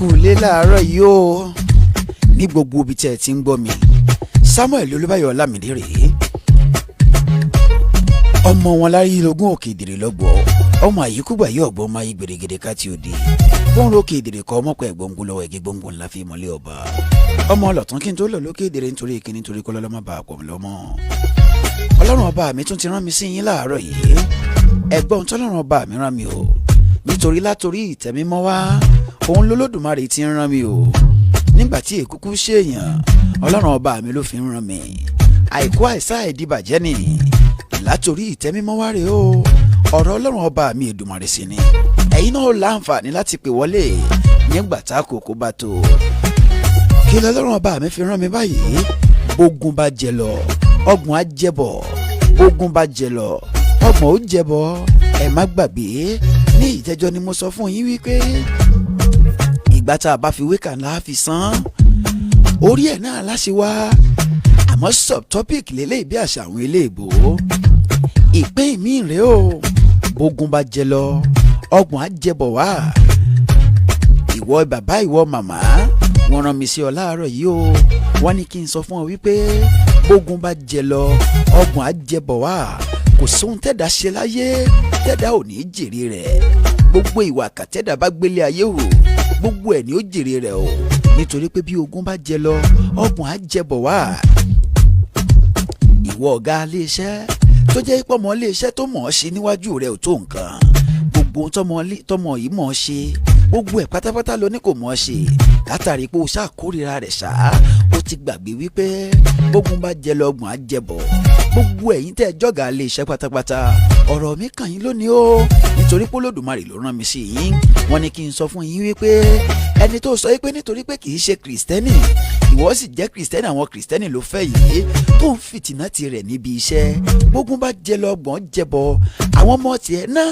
kú ilé láàárọ̀ yìí o ní gbogbo ibi tí ẹ ti ń gbọ́ mi. Samuel Olúbáyọ̀ Ọlámídé rèé, ọmọ wọn lárí lógún òkè ìdèrè lọ́gbọ̀, ọmọ àyíkúgbà yìí ọ̀gbọ́n máa yí gbèrègèdè káti òde, bóun lókè ìdèrè kọ́ ọmọkọ̀ ẹ̀gbọ́ngbò lọ́wọ́ ẹ̀gẹ́ gbòǹgbò ńlá fi mọ́lẹ̀ ọba. ọmọ ọlọ́tún kí n tó lọ lókè ìdèrè nítorí ìkíní nítorí kọ́ lọ́lọ́mọ bá àpọ̀ lọ́mọ. Ọlọ́run ọba mi tún ti rán mi sí yín láàárọ̀ yìí, ẹ̀gbọ́n tọ́lọ́run ọba mi rán mi o, nítorí látòrí ìtẹ́mímọ́ wá òun lólódùmarè ti ń rán mi o. nígbà tí èkúkú ṣèèyàn Ọlọ́run ọba mi ló fi ń rán mi, àìkú àìsá ìdíbàjẹ́ ni látòrí ìtẹ́mímọ́ wá rèé o. ọ̀rọ̀ Ọlọ́run ọba mi Èdùmàrè sí ni, ẹ̀yin náà láǹfààní láti pè wọlé nígbà tá àkókò bá tó. kí lọ́lọ́run ọba mi fi rán mi báyìí? bógun bá jẹ lọ ọgbọ̀n á jẹbọ, bógun bá jẹ lọ ọgbọ̀n ó jẹbọ. ẹ má gbàgbé ní ìjẹjọ ni mo sọ fún yín wípé ìgbà tá a bá fi wékà ńlá fi san orí ẹ̀ náà láṣẹ wá, àmọ́ subtopic lélẹ́yìí bí àṣà àwọn eléèbó. ìpín mi rèé o, bógun bá jẹ lọ ọgbọ̀n á jẹbọ wá. ìwọ bàbá ìwọ màmá, wọ́n rán mi sí ọ láàárọ̀ yìí o, wọ́n ní kí n sọ fún ọ wípé bógun bá jẹ lọ ọgbọ̀n á jẹbọ wá. kò sóhun tẹ́dá ṣe láyé tẹ́dá ò ní jèrè rẹ̀. gbogbo ìwà kàtẹ́dá bá gbélé ayé wò gbogbo ẹ̀ ni ó jèrè rẹ̀ o, nítorí pé bí ogun bá jẹ lọ ọgbọ̀n á jẹbọ wá. ìwọ ọ̀gá iléeṣẹ́ tó jẹ́ pọ́mọ iléeṣẹ́ tó mọ̀ ọ́ ṣe níwájú rẹ̀ ò tó nǹkan. gbogbo tọmọ yìí mọ̀ ọ́ ṣe gbogbo ẹ̀ pátápátá ló ní kò mọ̀ ọ́ ṣe, látàrí pé o ṣàkórira rẹ̀ ṣá. ó ti gbàgbé wípé bógun bá jẹ lọ ọgbọ̀n á jẹbọ. gbogbo ẹ̀yin tẹ́ ẹ jọ̀gá iléeṣẹ́ pátápátá, ọ̀rọ̀ mi kàn yín lónìí o, nítorí pé Olódùmarè ló rán mi sí yín. wọ́n ní kí n sọ fún yín wípé ẹni tó sọ wípé nítorí pé kì í ṣe kìrìsìtẹ́nì, ìwọ sì jẹ́ kìrìsìtẹ́nì, àwọn kìrìsìtẹ́nì ló fẹ́ yìí tó ń fìtínà tirẹ̀ níbi iṣẹ́. bógun bá jẹ lọ ọgbọ̀n jẹbọ. àwọn ọmọ tiẹ̀ náà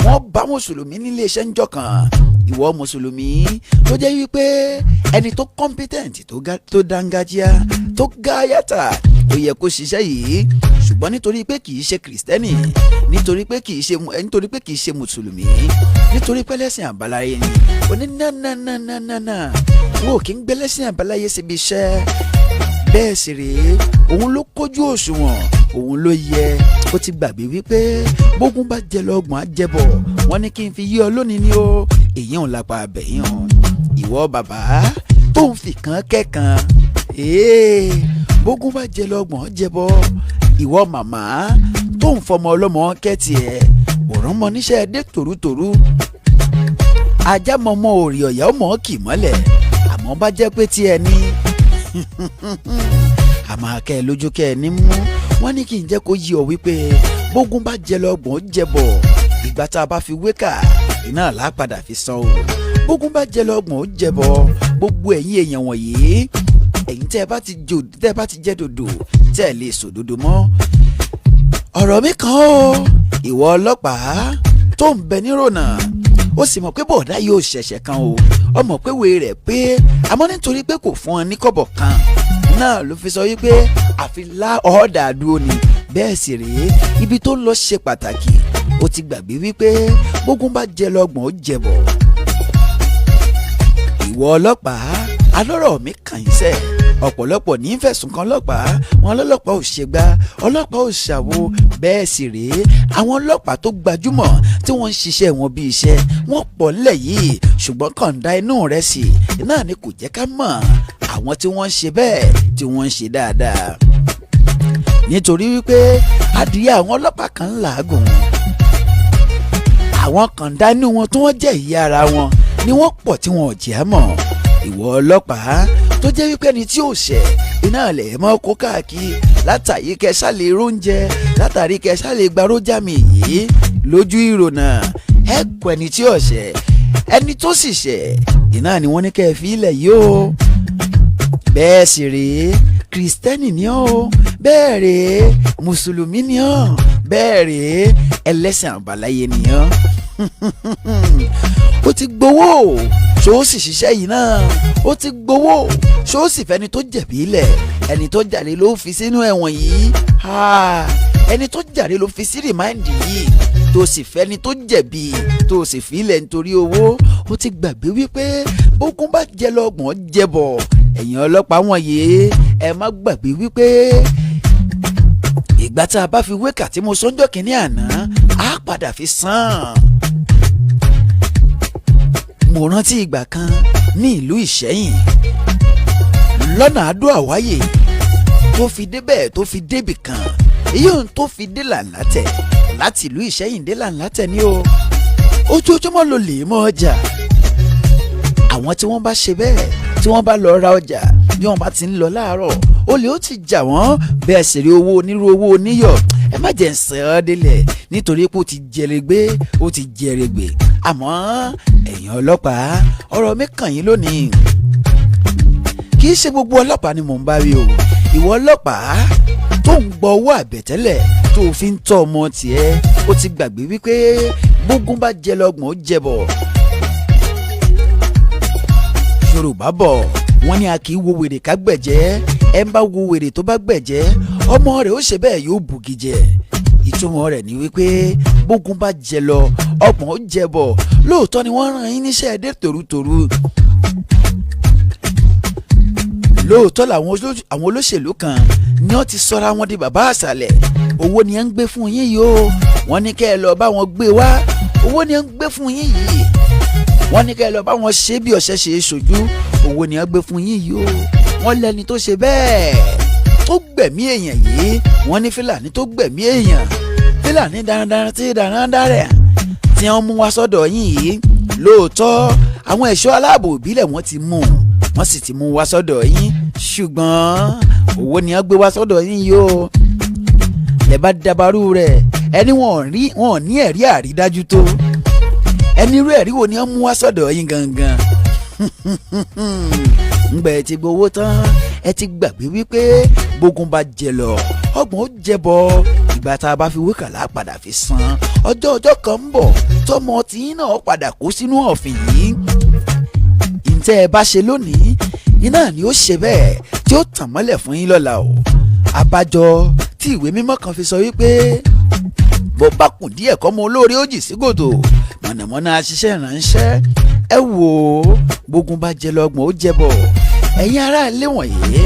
wọ́n bá mùsùlùmí nílé iṣẹ́ ńjọ́ kan. ìwọ mùsùlùmí tó jẹ́ wípé ẹni tó competent tó dángájíá tó gáyàtà ó yẹ kó ṣiṣẹ́ yìí, ṣùgbọ́n nítorí pé kì í ṣe kìrìsìtẹ́nì, nítorí pé kì í ṣe mùsùlùmí, nítorí pé lẹ́sìn àbáláyé ni ó ní nánánánánánà wò kí ń gbé lẹ́sìn àbáláyé síbi iṣẹ́. bẹ́ẹ̀ sì rèé, òun ló kójú òṣùwọ̀n, òun ló yẹ. ó ti gbàgbé wípé bógun bá jẹ lọ́gbọ̀n á jẹbọ. wọ́n ní kí n fi yí ọ lónìí ni ó, èyí ò lápá abẹ́yàn. ìwọ bàbá tó ń fi kàn kẹ́kàn, bógun bá jẹ lọ́gbọ̀n jẹbọ. ìwọ màmá tó ń fọmọ ọlọ́mọ kẹ́tì ẹ̀, òrán mọ níṣẹ́ dé tòrútòrú. ajá mọ́mọ́ òrì ọ̀yà ó mọ̀ ọ́ kì mọ́lẹ̀, àmọ́ bá jẹ́ pé tí ẹ ní àmọ́ akẹ́ ẹ lójú kẹ́ ẹ ní mú. wọ́n ní kí n jẹ́ kó yí ọ wípé bógun bá jẹ lọ́gbọ̀n jẹbọ. ìgbà tá a bá fi wékà iná làápadà fi san o. bógun bá jẹ lọ́gbọ̀n jẹbọ. gbogbo ẹ̀yin èèyàn wọ̀nyí, ẹ̀yin tẹ́ ẹ bá ti jẹ́ dòdò tẹ́ ẹ lè sòdodo mọ́. ọ̀rọ̀ mi kan o, ìwọ ọlọ́pàá tó ń bẹ nírònà, ó sì mọ̀ pé bọ̀dá yóò ṣẹ̀ṣẹ̀ kan o, ọmọ pé wèé rẹ̀ pé àmọ́ nítorí pé kò fún ọ ní kọ́bọ̀ kan náà ló fi sọ wípé àfi lá ọ̀ọ́dà dúró ni. bẹ́ẹ̀ sì rèé, ibi tó ń lọ ṣe pàtàkì. ó ti gbàgbé wípé bógun bá jẹ lọ́gbọ̀n ó jẹbọ. ìwọ ọlọ́pàá, alọ́rọ̀ mi kàn yín sẹ́. ọ̀pọ̀lọpọ̀ ní fẹ̀sùn kan ọlọ́pàá, wọn lọ́lọ́pàá ò ṣe gbá, ọlọ́pàá ò ṣàwo. bẹ́ẹ̀ sì rèé, àwọn ọlọ́pàá tó gbajúmọ̀ tí wọ́n ń ṣiṣẹ́ wọn bí iṣẹ́ wọ́n pọ̀ nílẹ̀ yìí, ṣùgbọ́n kàńdá inú rẹ̀ sì náà ni kò jẹ́ ká mọ̀ àwọn tí wọ́n ń ṣe bẹ́ẹ̀ tí wọ́n ń ṣe dáadáa. nítorí wípé adìyẹ àwọn ọlọ́pàá kan ń làágùn, àwọn kàńdá inú wọn tí wọ́n jẹ́ ìyá ara wọn ni wọ́n pọ̀ tí wọn ò jẹ́ mọ̀. ìwọ ọlọ́pàá tó jẹ́ wípé ẹni tí ò ṣẹ̀ iná lẹ̀ mọ́ kó káàkiri látàrí kẹsà lè róúnjẹ, látàrí kẹsà lè gbarójà mi yìí lójú ìrònà. ẹ kọ ẹni tí ò ṣẹ̀, ẹni tó sì ṣẹ̀ iná ni wọ́n ní kẹ́ ẹ fi ilẹ̀ yìí o. bẹ́ẹ̀ sì rèé, kìrìsìtẹ́nì ni ọ́, bẹ́ẹ̀ rèé mùsùlùmí ni ọ́, bẹ́ẹ̀ rèé ẹlẹ́sìn àbáláyé ni ọ́. ó ti gbowó ṣó sì ṣiṣẹ́ yìí náà, ó ti gbowó ṣó sì fẹ́ni tó jẹ̀bi ilẹ̀, ẹni tó jalè ló fi sínú ẹ̀wọ̀n yìí. ẹni tó jàre ló fi sí rìmáìndì yìí tó sì fẹ́ni tó jẹ̀bi tó sì filẹ̀ nítorí owó. ó ti gbàgbé wípé bógún bá jẹ lọ ọgbọ̀n jẹ bọ̀. ẹ̀yin ọlọ́pàá wọ̀nyí ẹ má gbàgbé wípé ìgbà tá a bá fi wékà tí mo sọ́njọ́ kínní àná á padà fi san. mo rántí ìgbà kan ní ìlú Ìṣẹ́yìn lọ́nà Àdó Àwáyè tó fi débẹ̀ tó fi débì kan èyí ohun tó fi dé Làǹlátẹ̀ láti ìlú Ìṣẹ́yìn dé Làǹlátẹ̀ ni o. ojoojúmọ́ ló lè mọ ọjà. àwọn tí wọ́n bá ṣe bẹ́ẹ̀ tí wọ́n bá lọ ra ọjà bí wọ́n bá ti ń lọ láàárọ̀ olè ó ti jà wọ́n bẹ́ẹ̀ sì rí owó onírú owó oníyọ̀. ẹ má jẹ́ ń sẹ́ ọ́ délẹ̀ nítorí pé ó ti jẹrẹgbé ó ti jẹrẹgbé. àmọ́ ẹ̀yin ọlọ́pàá ọ̀rọ̀ mi kàn yín lónìí. kì í ṣe gbogbo ọlọ́pàá ni mò ń bá wí o. ìwọ ọlọ́pàá tó ń gbọ́ owó àbẹ̀tẹ́lẹ̀ tó fi ń tọ́ ọmọ tiẹ̀ ó ti gbàgbé wípé bógún bá jẹ lọ́gbọ̀n ó jẹ bọ̀. Yorùbá bọ̀ wọ́n ní a kì í wo wèrè ká gbẹ̀jẹ́. ẹ ń bá wo wèrè tó bá gbẹ̀jẹ́ ọmọ rẹ̀ ó ṣe bẹ́ẹ̀ yóò bùgì jẹ. ìtumọ̀ rẹ̀ ni wípé bógún bá jẹ lọ ọgbọ̀n ó jẹ bọ̀. lóòótọ́ ni wọ́n rán yín níṣẹ́ ẹdẹ tòrútòrú. lóòótọ́ làwọn olóṣèlú kan ni wọ́n ti sọra wọn di bàbá àṣàlẹ̀. owó ni ẹ ń gbé fún yín yìí o. wọ́n ní kẹ́ ẹ lọ bá wọn gbé wá. owó ni ẹ ń gbé fún yín yìí. wọ́n ní kẹ́ ẹ lọ bá wọn ṣe bí ọ̀sẹ̀ ṣe é ṣojú. owó ni ẹ gbé fún yín yìí o. wọ́n lẹ́ni tó ṣe bẹ́ẹ̀ tó gbẹ̀mí èèyàn yìí. wọ́n ní Fúlàní tó gbẹ̀mí èèyàn. Fúlàní darandaran tí darandaran rẹ̀ tí wọ́n mú wá sọ́dọ̀ yín yìí. lóòótọ́ àwọn ẹ̀ṣọ́ aláàbò ìbílẹ̀ wọ́n ti mú wọ́n sì ti mú wá sọ́dọ̀ yín. ṣùgbọ́n owó ni wọ́n gbé wá sọ́dọ̀ yín yìí o. lẹ bá dabarú rẹ̀ ẹni wọn ò ní ẹ̀rí àrídájú tó. ẹni irú ẹ̀rí wo ni wọ́n mú wá sọ́dọ̀ yín gangan. ńgbà ẹ ti gbowó tán ẹ ti gbàgbé wípé bógún bá jẹ lọ ọgbọ̀n ó jẹ bọ̀. ìgbà tá a bá fi wékàlà padà fi san ọjọ́ kan ń bọ̀ tọmọ tìyín náà padà kó sínú ọ̀fìn yìí. ǹtẹ́ ẹ bá ṣe lónìí iná ni ó ṣe bẹ́ẹ̀ tí ó tàn mọ́lẹ̀ fún yín lọ́la o. àbájọ tí ìwé mímọ́ kan fi sọ wípé bó bá kùn díẹ̀ kọ́ mọ olóore ó jì sí gòtò mọ̀nàmọ́ná aṣiṣẹ́ ìránṣẹ́. ẹ wò ó bógún bá jẹ lọ́gbọ̀n ó jẹ bọ̀. ẹ̀yin ará ilé wọ̀nyí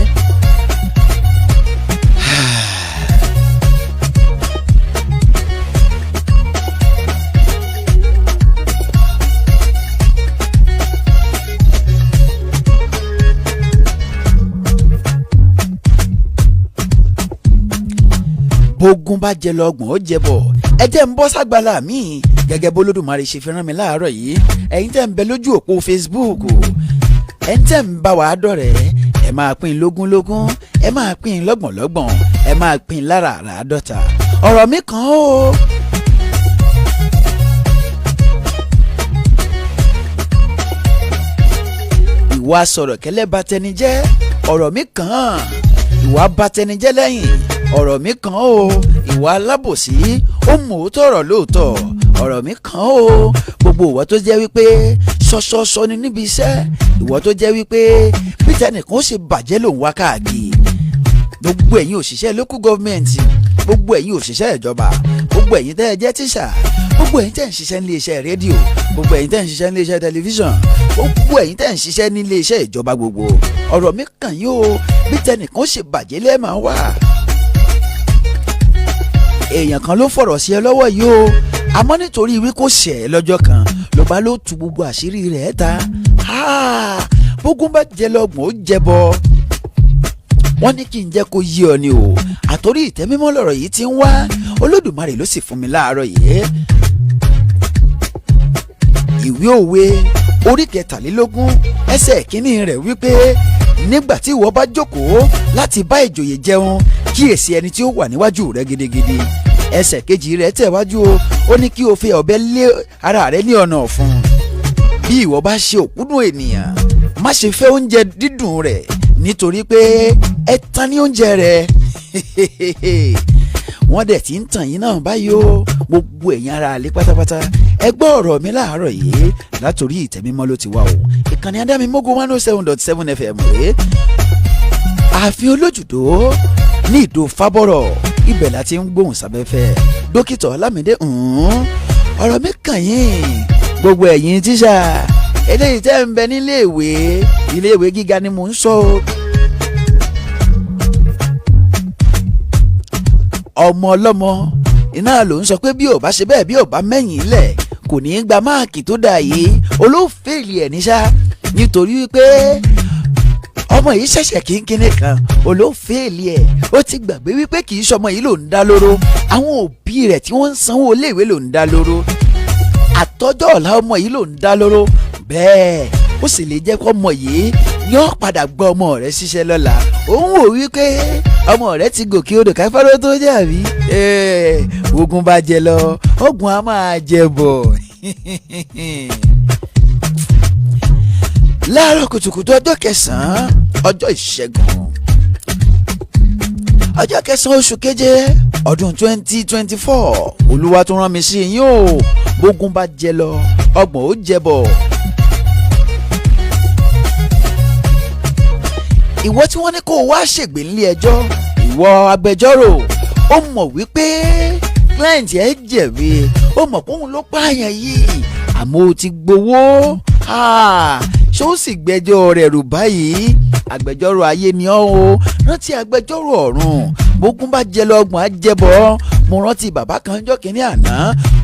bógún bá jẹ lọ́gbọ̀n ó jẹ bọ̀. ẹ jẹ́ ń bọ́ ságbálá mi gẹ́gẹ́ bó Olódùmarè ṣe fi rán mi láàárọ̀ yìí. ẹ̀yin tẹ́ ń bẹ lójú òpó Facebook ẹ̀yin tẹ́ ń bá wa dọ̀rẹ́ ẹ máa pín lógúnlógún ẹ máa pín lọ́gbọ̀nlọ́gbọ̀n ẹ máa pín láràáràádọ́ta. ọ̀rọ̀ mi kàn ó. ìwà sọ̀rọ̀ kẹ́lẹ́ bà tẹni jẹ́ ọ̀rọ̀ mi kàn án. ìwà bà tẹni jẹ́ lẹ́yìn ọ̀rọ̀ mi kàn ó. ìwà alábòsí ó mú òótọ́ ọ̀rọ̀ lóòótọ́ ọ̀rọ̀ mi kàn ó. gbogbo ìwọ tó jẹ́ wípé ṣọṣọṣọ ni níbi iṣẹ́ ìwọ tó jẹ́ wípé peter nìkan ó ṣe bàjẹ́ lòun wá káàkiri. gbogbo ẹ̀yin òṣìṣẹ́ local government gbogbo ẹ̀yin òṣìṣẹ́ ìjọba gbogbo ẹ̀yin tẹ́ ẹ jẹ́ tíṣà gbogbo ẹ̀yin tẹ́ ń ṣiṣẹ́ nílé iṣẹ́ rédíò gbogbo ẹ̀yin tẹ́ ń ṣiṣẹ́ nílé iṣẹ́ tẹlifíṣàn gbogbo ẹ̀yin tẹ́ ń ṣiṣẹ́ nílé iṣẹ́ ìjọba gbogbo ọ̀rọ̀ mi kàn yóò peter nìkan ó ṣe bàjẹ́ lẹ́ẹ̀máa wà. èèyàn kan ló fọ̀rọ̀ sí ẹ lọ́wọ́ yìí o àmọ́ nítorí wí kò ṣẹ̀ ẹ́ lọ́jọ́ kan ló bá ló tu gbogbo àṣírí rẹ̀ ta. bógún bá jẹ lọ́gbọ̀n ó jẹ bọ́. wọ́n ní kí n jẹ́ kó yí ọ ni o àtòrí ìtẹ́mímọ́ lọ̀rọ̀ yìí ti ń wá Olódùmarè ló sì fún mi láàárọ̀ yìí. ìwé òwe orí 23 ẹsẹ̀ kínní rẹ̀ wípé nígbà tí ìwọ bá jókòó láti bá ìjòyè jẹun kíyèsí ẹni tí ó wà níwájú rẹ gidigidi. ẹsẹ̀ kejì rẹ̀ tẹ̀wájú o ó ní kí o fi ọ̀bẹ lé ara rẹ ní ọ̀nà ọ̀fun. bí ìwọ bá ṣe òkúdùn ènìyàn má ṣe fẹ́ oúnjẹ dídùn rẹ̀ nítorí pé ẹ̀tàn ní oúnjẹ rẹ̀. wọ́n dẹ̀ ti ń tàn yín náà báyìí o gbogbo ẹ̀yin ará ilé pátápátá ẹ gbọ́ ọ̀rọ̀ mi láàárọ̀ yìí látòrí ìtẹ́mímọ́ ló ti wá o. ìkànnì ADAMIMOGO 107.7 FM rèé ààfin Olójúdó ní Ìdó Fábọ̀rọ̀ ibẹ̀ la ti ń gbóhùn sáfẹ́fẹ́. Dókítà Ọlámídé ọ̀rọ̀ mi kàn yín gbogbo ẹ̀yin tíṣà eléyìí tẹ́ ń bẹ iléèwé gíga ni mò ń sọ o. ọmọ ọlọ́mọ iná ló ń sọ pé bí ò bá ṣe bẹ́ẹ̀ bí ò bá mẹ́yìn lẹ̀ kò ní í gba máàkì tó dà yìí olófèèlì ẹ̀ níṣá nítorí wípé ọmọ yìí ṣẹ̀ṣẹ̀ kínkínní kan olófèèlì ẹ̀ ó ti gbàgbé wípé kì í ṣọmọ yìí ló ń dá lóró àwọn òbí rẹ̀ tí wọ́n ń sanwó iléèwé ló ń dá lóró àtọ́jọ́ ọ̀la ọmọ yìí ló ń dá lóró bẹ́ẹ̀ ó sì lè jẹ́ kó ọmọ yìí yóò padà gbọ́ ọmọ rẹ̀ ṣiṣẹ́ lọ́la òun wò wípé ọmọ rẹ̀ ti gòkè odò káfáró tó jẹ́ àbí ogun bá jẹ lọ ogun á máa jẹ bọ̀. láàárọ̀ kùtùkùtù ọjọ́ kẹsàn-án ọjọ́ ìṣẹ́gun ọjọ́ kẹsàn-án oṣù keje ọdún 2024 olúwa tó rán mi sí yín o bógun bá jẹ lọ ọgbọ̀n ó jẹ bọ̀. ìwọ tí wọ́n ní kó o wá ṣègbè nílé ẹjọ́ ìwọ agbẹjọ́rò ó mọ̀ wípé client ẹ̀ jẹ̀bi ó mọ̀ pé òun ló pààyàn yìí àmọ́ ó ti gbowó ṣé ó sì gbẹ́jọ́ rẹ̀ rù báyìí agbẹjọ́rò ayé ni ọ́ o rántí agbẹjọ́rò ọ̀run bógun bá jẹ lọ ọgbọ̀n á jẹ bọ́ mo rántí bàbá kan jọ́ kínní àná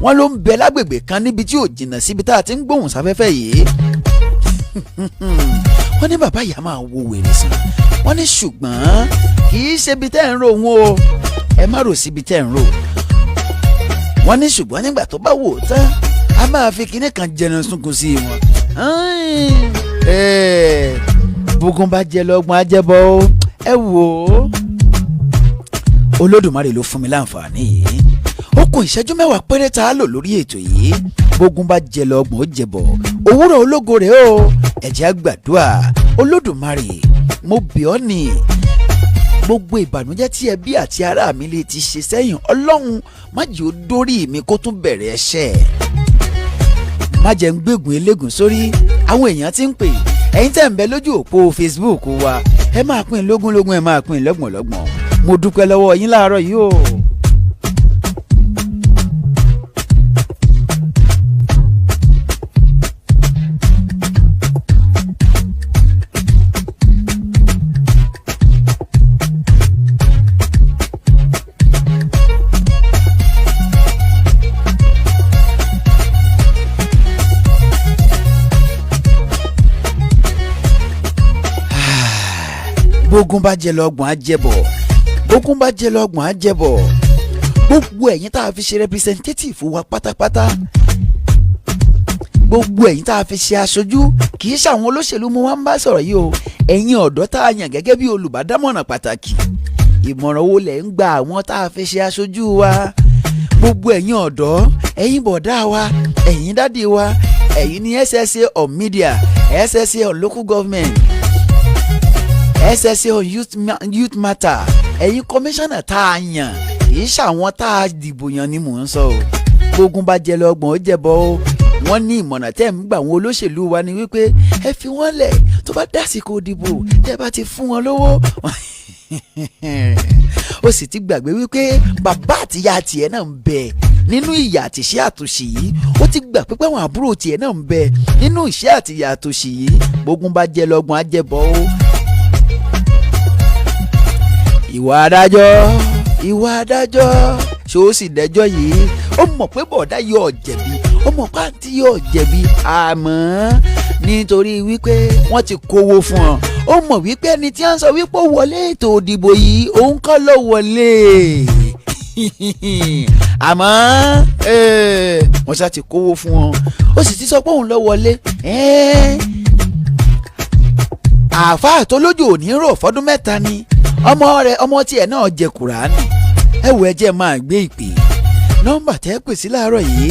wọ́n ló ń bẹ lágbègbè kan níbi tí ò jìnnà síbi tá a ti ń gbóhùn sáfẹ́fẹ́ yìí wọ́n ní bàbá ìyá máa wo wèrè sí wọ́n ní ṣùgbọ́n kì í ṣe ibi tẹ́ ń rò wọ́n o ẹ má rò síbi tẹ́ ń rò wọ́n ní ṣùgbọ́n nígbà tó bá wò ó tán a máa fi kinní kan jẹnu sunkún sí wọn. bógun bá jẹ lọ́gbọ̀n á jẹ́ bọ́ ó ẹ wò ó Olódùmarè ló fún mi láǹfààní yìí ó kù ìṣẹ́jú mẹ́wàá péré tá a lò lórí ètò yìí bógun bá jẹ lọ́gbọ̀n ó jẹ bọ̀ òwúrọ̀ ológo rèé o ẹ jẹ́ á gbàdúrà Olódùmarè mo bẹ̀ ọ́ ní gbogbo ìbànújẹ́ tí ẹbí àti ará mi lè ti ṣe sẹ́yìn Ọlọ́run má jẹ́ ó dórí mi kó tún bẹ̀rẹ̀ ẹ̀ṣẹ̀ má jẹ́ ń gbégun eléégún sórí àwọn èèyàn ti ń pè ẹ̀yin tẹ́ ń bẹ lójú òpó Facebook wa ẹ máa pín lógúnlógún ẹ máa pín lọ́gbọ̀nlọ́gbọ̀n mo dúpẹ́ lọ́wọ́ yín láàárọ̀ yìí o. bógun bá jẹ lọ́gbọ̀n á jẹ bọ̀ bógun bá jẹ lọ́gbọ̀n á jẹ bọ̀ gbogbo ẹ̀yin tá a fi ṣe representative wa pátápátá gbogbo ẹ̀yin tá a fi ṣe aṣojú kì í ṣàwọn olóṣèlú mo wá ń bá sọ̀rọ̀ yìí o ẹ̀yin ọ̀dọ́ tá a yàn gẹ́gẹ́ bí olùbádámọ̀ràn pàtàkì ìmọ̀ràn wo lẹ̀ ń gba àwọn tá a fi ṣe aṣojú wa gbogbo ẹ̀yin ọ̀dọ́ ẹ̀yin bọ̀dá wa ẹ̀yin dádì wa ẹ̀yin ní SSA on media SSA on local government SSA on youth matter ẹ̀yin kọmíṣánná tá a yàn kì í ṣàwọn tá a dìbò yàn ni mò ń sọ o bógun bá jẹ lọ́gbọ̀n ó jẹ̀bọ o wọ́n ní ìmọ̀ràn tẹ́ ń gbà àwọn olóṣèlú wa ni wípé ẹ fi wọ́n lẹ̀ tó bá dásìkò dìbò tẹ́ bá ti fún wọn lówó ó sì ti gbàgbé wípé bàbá àtìyá tiẹ̀ náà ń bẹ nínú ìyà àtìṣẹ́ àtòṣì yìí ó ti gbà pé àwọn àbúrò tiẹ̀ náà ń bẹ nínú ìṣẹ́ àtìyà àtòṣì yìí bógun bá jẹ lọ́gbọ̀n á jẹ̀bọ o. ìwà adájọ́ ṣó sì dẹjọ́ yìí ó mọ̀ pé bọ̀dá yóò jẹ̀bi ó mọ̀ pé àǹtí yóò jẹ̀bi àmọ́ nítorí wípé wọ́n ti kówó fún ọ ó mọ̀ wípé ẹni tí a ń sọ wípé ó wọlé ètò òdìbò yìí òun kọ́ ló wọlé àmọ́ wọ́n ṣá ti kówó fún ọ ó sì ti sọ pé òun ló wọlé àáfàá tó lójú òní rò fọdún mẹ́ta ni ọmọ tiẹ̀ náà jẹ kùránì ẹ wò ẹ jẹ́ máa gbé ìpè nọ́mbà tẹ́ pè sí láàárọ̀ yìí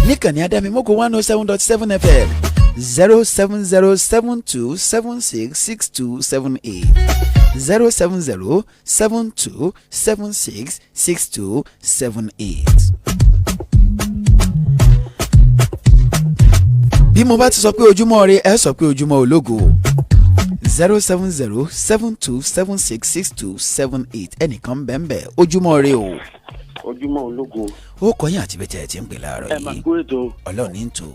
níkànnì ADAMIMOGO 107.7 FM 07072766278 07072766278. bí mo bá ti sọ pé ojúmọ́ ire ẹ sọ pé ojúmọ́ ológo 07072766278 ẹnìkan bẹ́ẹ̀ ojúmọ́ ire o. Ojúmọ́ ológo. Ó kọyìn àti bẹ́tẹ̀ ẹ̀ ti ń pè láàárọ̀ yìí. Ẹ máa kú ètò. Ọlọ́run ní tò.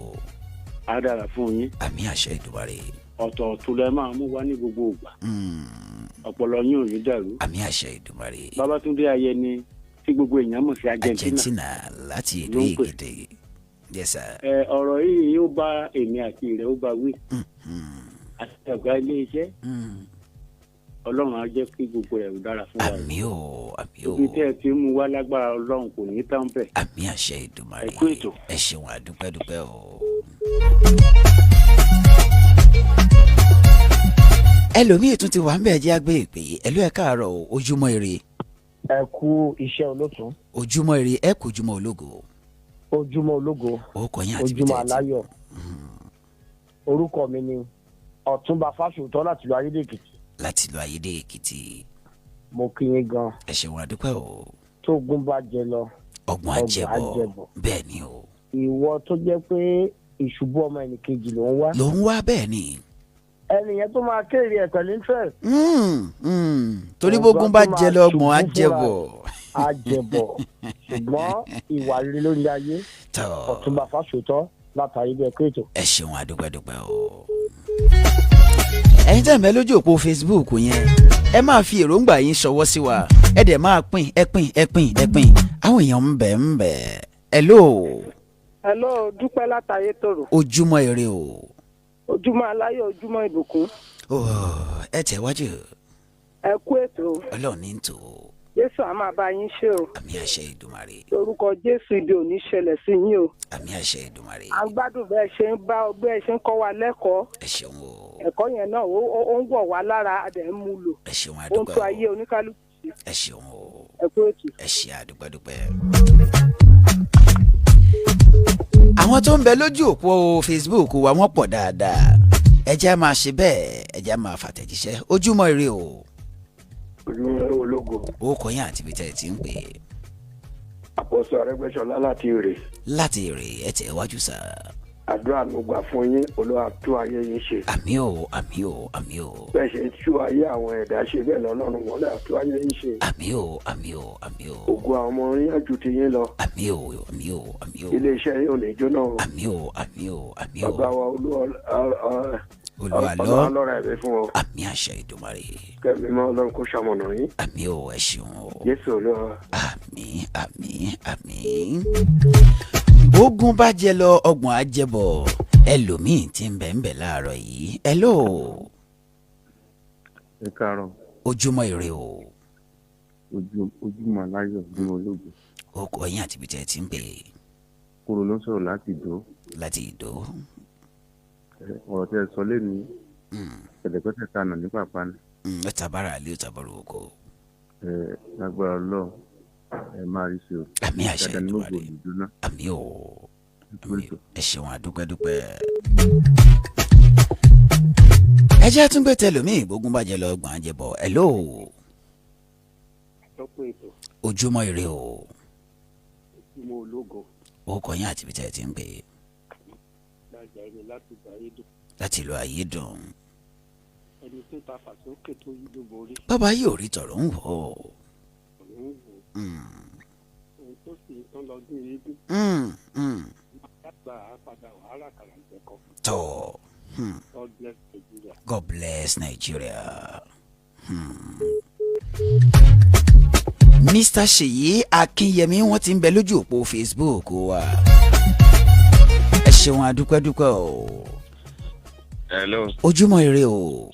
Á dára fún yín. Àmì àṣẹ Èdùmàrè. Ọ̀tọ̀ọ̀tọ̀ lẹ máa mú wá ní gbogbo ìgbà. Ọpọlọ yín ò ní dàrú. Àmì àṣẹ Èdùmàrè. Babátúndé Ayẹni tí gbogbo èèyàn mọ̀ sí Argentina láti ìlú Èkìtì. Yes sir. Ọ̀rọ̀ yìí ó bá èmi àti rẹ̀ ó bá wí. Àti ọ̀gá ilé iṣẹ́. Ọlọ́run á jẹ́ kí gbogbo ẹ̀ dára fún wa. Àmì o, àmì o. Ibi tẹ́ ẹ ti mú wá lágbára Ọlọ́run kò ní tán bẹ̀. Àmì àṣẹ Èdùmàrè. Ẹ kú ètò. Ẹ ṣeun àdúpẹ́dúpẹ́ o. Ẹlòmíì tún ti wà ń bẹ̀ jẹ́ àgbẹ̀ ìpè ẹ̀lú ẹ̀ káàárọ̀ o ojúmọ́ ire. Ẹ kú iṣẹ́ olótùú. Ojúmọ́ ire ẹ kú ojúmọ́ ológo. Ojúmọ́ ológo. Ó kọyìn àti ojúmọ́ aláyọ̀. Orúkọ mi ni Ọ̀túnba Fásùtọ́ láti ìlú Ayédè Èkìtì. Láti ìlú Ayédè Èkìtì. Mo kí yín gan. Ẹ ṣeun àdúpẹ́ o. Tógun bá jẹ lọ. Ọgbọ́n àjẹbọ. Bẹ́ẹ̀ ni o. Ìwọ tó jẹ́ pé ìṣubú ọmọ ẹnìkejì ló ń wá. Ló ń wá bẹ́ẹ̀ ni. Ẹnìyẹn tó máa kéré ẹ̀ pẹ̀lú interest. Torí bógun bá jẹ lọ ọgbọ́n àjẹbọ. Àjẹbọ. Ṣùgbọ́n ìwà rere lórí ayé. Ọ̀túnba Fásùtọ́ láti Ayédè Èkìtì. Ẹ ṣeun àdúpẹ́dúpẹ́ o. Ẹ̀yin tẹ́ ń bẹ lójú òpó Facebook yẹn ẹ máa fi èròǹgbà yín ṣọwọ́ sí wa ẹ dẹ̀ máa pín ẹ pín àwọn èèyàn ń bẹ. Hello. Dúpẹ́ látàyé tòrò. Ojúmọ́ ire o. Ojúmọ́ aláyọ̀ ojúmọ́ ìbùkún. Ẹ tẹ̀ wájú. Ẹ kú ètò. Ọlọ́run ní tò. Jésù á máa bá yín ṣe o. Àmì àṣẹ Èdùmàrè. Orúkọ Jésù ibi ò ní ṣẹlẹ̀ sí yín o. Àmì àṣẹ Èdùmàrè. À ń gbádùn bẹ́ẹ̀ ṣe ń kọ́ wa lẹ́kọ̀ọ́. Ẹ ṣeun o. Ẹ̀kọ́ yẹn náà ó ń wọ̀ wá lára adẹ̀ ń mú lò. Ẹ ṣeun Ó ń àdúpẹ́ tó o. ayé oníkálukú sí. Ẹ ṣeun o. Ẹ kú ètò. Ẹ ṣe àdúpẹ́dúpẹ́. Àwọn tó ń bẹ lójú òpó Facebook wa wọ́n pọ̀ dáadáa. Ẹ jẹ́ máa ṣe bẹ́ẹ̀ ẹ jẹ́ máa fàtẹ̀jíṣẹ́ ojúmọ́ ire o. Ojúmọ́ ológo. Ó kọyìn àti ibi tẹ́ ẹ ti ń pè. Àpọ́sọ̀ Arẹ́gbẹ́ṣọlá láti Ìrè. Láti Ìrè ẹ tẹ̀ wájú sá. Àdúrà ló gbà fún yín, Olúwa tú ayé yín ṣe. Àmì o, àmì o, àmì o. Bẹ́ẹ̀ ṣe tú ayé àwọn ẹ̀dá ṣe bẹ́ẹ̀ lọ́lọ́run wọlé àtú ayé yín ṣe. Àmì o, àmì o, àmì o. Ògo àwọn ọmọ yín àjù ti yín lọ. Àmì o, àmì o, àmì o. Ilé-iṣẹ́ yín ò ní jóná o. Àmì o, àmì o, àmì o. Bàbá wa Olúwalọ́. ọlọ́run ẹ̀mí fún ọ. Àmì àṣẹ Èdùmàrè. Kẹ́mi mọ́ Ọlọ́run kó ṣamọ̀nà yín. Àmì o, ẹ ṣeun o. Jésù Olúwa. Àmì, àmì, àmì. Bógun bá jẹ lọ ọgbọ́n àjẹbọ. Ẹlòmíì tí ń bẹ láàárọ̀ yìí. Hello. Ẹ káàárọ̀. Ojúmọ́ ire o. Ojúmọ́ aláyọ̀ ní ológo. Ó kọ yín àti ibi tẹ́ ẹ ti ń pè. Kúrò ló sọ̀rọ̀ láti Ìdó. Láti Ìdó. Ọ̀rọ̀ tẹ́ ẹ sọ lẹ́nu ẹ̀dẹ̀gbẹ́sẹ̀ kanà ní pàpà ni. Ẹ tabara àlẹ́ òtàbọ̀rọ̀ oko. Lágbára Ọlọ́run ẹ máa rí sí o. Àmì àṣẹ ADAMIMOGO Èdùmàrè. ìdúná. Àmì o. Ẹ ṣeun àdúpẹ́dúpẹ́. Ẹ jẹ́ àtúngbẹ́ tẹlómìn bógun bá jẹ lọ ọgbọ̀n àjẹbọ. Hello. Ojúmọ́ ire o. Ojúmọ́ ológo. Ó kọ yín àti ibi tẹ́ ẹ ti ń pè. Láti ìlú Ayédùn. Ẹni tó ta fàsókè tó yí ló borí. Bàbá yóò rí tọ̀rọ̀ ń wò ó. Ohun tó sì ń tán lọ́dún eégún. Lágbà á padà wàhálà kàrà ìjẹ́kọ̀. Tọ́. God bless Nigeria. God bless Nigeria. Mr. Ṣèyí Akínyẹmí wọ́n ti ń bẹ lójú òpó Facebook wa. Ẹ ṣeun àdúpẹ́dúpẹ́ o. Hello. Ojúmọ́ ire o.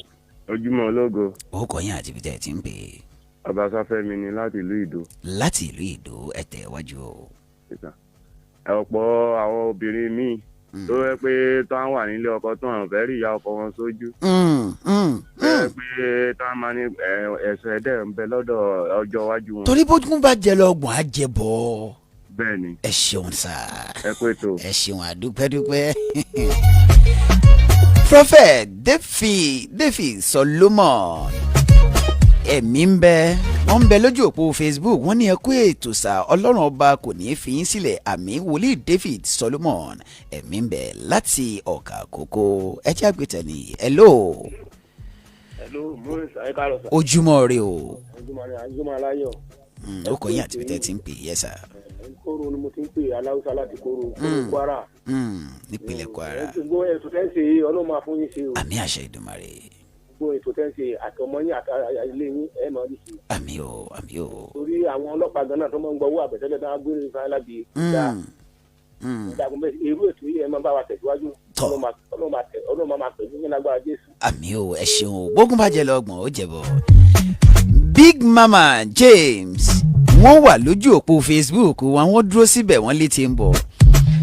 Ojúmọ́ ológo. Ó kọ yín àti ibi tẹ́ ẹ ti ń pè. Ọbaṣáfẹ́mi ni láti ìlú Ìdó. Láti ìlú Ìdó ẹ tẹ̀ wájú o. Ọ̀pọ̀ àwọn obìnrin míì tó yẹ pé tó ń wà nílé ọkọ tó hàn fẹ́ rí ìyá ọkọ wọn sójú. Bẹ́ẹ̀ pé tó máa ní ẹ̀sùn ẹ̀dẹ̀ ń bẹ lọ́dọ̀ ọjọ́ iwájú wọn. Torí bógun bá jẹ lọ ọgbọ̀n àjẹbọ. Bẹ́ẹ̀ni. Ẹ ṣeun sá. Ẹ kú ètò. Ẹ ṣeun àdúpẹ́dúpẹ́. Prophet David Solomon ẹ̀mí ń bẹ wọ́n ń bẹ lójú òpó Facebook wọ́n ní ẹ kú ètò sá Ọlọ́run ọba kò ní í fi yín sílẹ̀ àmì wòlíì David Solomon ẹ̀mí ń bẹ láti ọ̀kà àkókò ẹ jẹ́ àgbẹ̀tẹ̀ ní hello. ojúmọ́ rẹ o. ojúmọ́ aláyọ̀. Ó kọ yín àti bìtẹ́ tí ń pè é yẹ́sà. Kóró ni mo ti ń pè aláwùsá láti Kóró Kwara. Nípínlẹ̀ Kwara. Gbogbo ètò tẹ́ ń ṣe Ọlọ́run máa fún yín ṣe o. Àmì àṣẹ Èdùmàrè. Gbogbo ètò tẹ́ ń ṣe àtọmọ yín àti ilé yín ẹ̀ máa rí sí. Àmì o, àmì o. Torí àwọn ọlọ́pàá gan náà tó máa ń gbọ́ owó àbẹ̀tẹ́lẹ̀ tó máa gbé ní sáyẹ́lá bíi ìdá. Ìdàgbọ́n bẹ́ẹ̀ irú ètò yìí ẹ máa bá wa tẹ̀síwájú. Ọlọ́run máa pẹ̀lú yín lágbára Jésù. Àmì o, ẹ ṣeun o. Bógún bá jẹ lọ ọgbọ̀n ó jẹ̀bọ̀. Big Mama James wọ́n wà lójú òpó Facebook wọ́n dúró síbẹ̀ wọ́n létí ń bọ̀.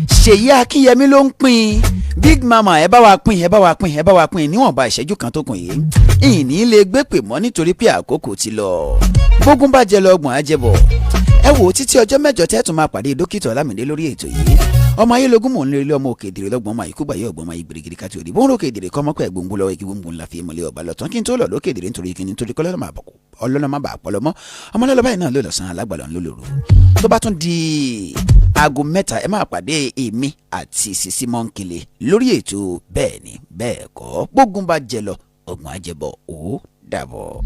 Ṣèyí Akínyẹmí ló ń pín. Big Mama ẹ bá wa pín níwọ̀nba ìṣẹ́jú kan tó kùn yìí. Ìní lè gbé pè mọ́ nítorí pé àkókò ti lọ. Bógún bá jẹ lọ ọgbọ̀n á jẹbọ̀. Ẹ wò títí ọjọ́ mẹ́jọ tẹ́ tún máa pàdé dókítà Ọlámídé lórí ètò yìí. Ọmọ ayélogún mò ń lé ilé ọmọ òkè èdèrè lọ́gbọ̀n ọmọ àyíkúgbà yóò gbọ́n máa yí gbèrègèrè káti òde. Bóun lókè èdèrè kọ́ mọ́kọ́ ẹ̀gbọ́ngbò lọ́wọ́ igi gbòǹgbò ńlá fi mọ́lẹ̀ ọba lọ́tàn kí n tó lọ lókè èdèrè nítorí kí ni nítorí kọ́lọ́nà máa bà pọ̀ lọ́mọ́. Ọmọlẹ́lọ́ báyìí náà ló lọ́sàn alágbàlọ́ ńlọ́lọ́rù. Tó bá tún di aago mẹ́ta ẹ máa pàdé èmi àti Sisi Mọ́ńkìlì lórí ètò bẹ́ẹ̀ ni bẹ́ẹ̀ kọ́ Bógún bá jẹ lọ ọgbọ̀n á jẹbọ ó dàbọ̀.